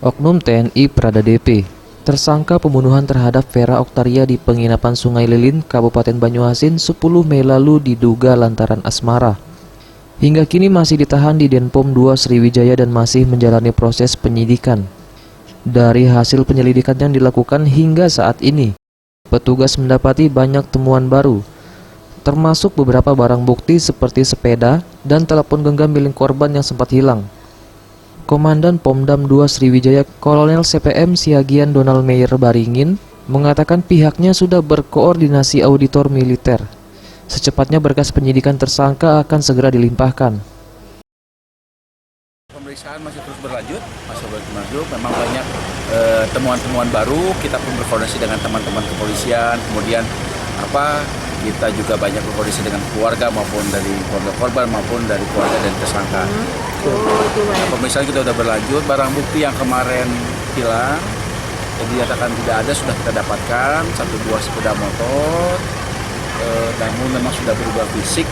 Oknum TNI Prada DP, tersangka pembunuhan terhadap Vera Oktaria di penginapan Sungai Lilin, Kabupaten Banyuasin 10 Mei lalu diduga lantaran asmara. Hingga kini masih ditahan di Denpom 2 Sriwijaya dan masih menjalani proses penyidikan. Dari hasil penyelidikan yang dilakukan hingga saat ini, petugas mendapati banyak temuan baru, termasuk beberapa barang bukti seperti sepeda dan telepon genggam milik korban yang sempat hilang. Komandan Pomdam 2 Sriwijaya Kolonel CPM Siagian Donald Meyer Baringin mengatakan pihaknya sudah berkoordinasi auditor militer. Secepatnya berkas penyidikan tersangka akan segera dilimpahkan. Pemeriksaan masih terus berlanjut, memang banyak temuan-temuan baru. Kita pun berkoordinasi dengan teman-teman kepolisian, kemudian kita juga banyak berkoordinasi dengan keluarga maupun dari keluarga korban maupun dari keluarga dan tersangka. Pemeriksaan kita sudah berlanjut. Barang bukti yang kemarin hilang yang dinyatakan tidak ada sudah kita dapatkan, 1 buah sepeda motor, namun memang sudah berubah fisik,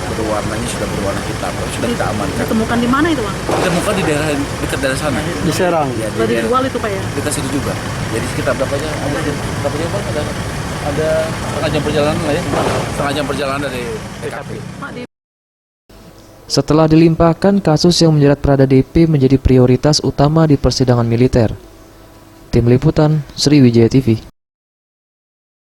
berwarnanya sudah berwarna hitam, sudah kita amankan. Ditemukan di mana itu, Bang? Ditemukan di daerah dekat daerah sana. Di Serang. Ya, Dari jual itu, Pak, ya? Dekat situ juga. Jadi sekitar berapa jam? Ada setengah jam perjalanan lah ya. Setengah jam perjalanan dari TKP. Setelah dilimpahkan, kasus yang menjerat Prada DP menjadi prioritas utama di persidangan militer. Tim Liputan, Sriwijaya TV.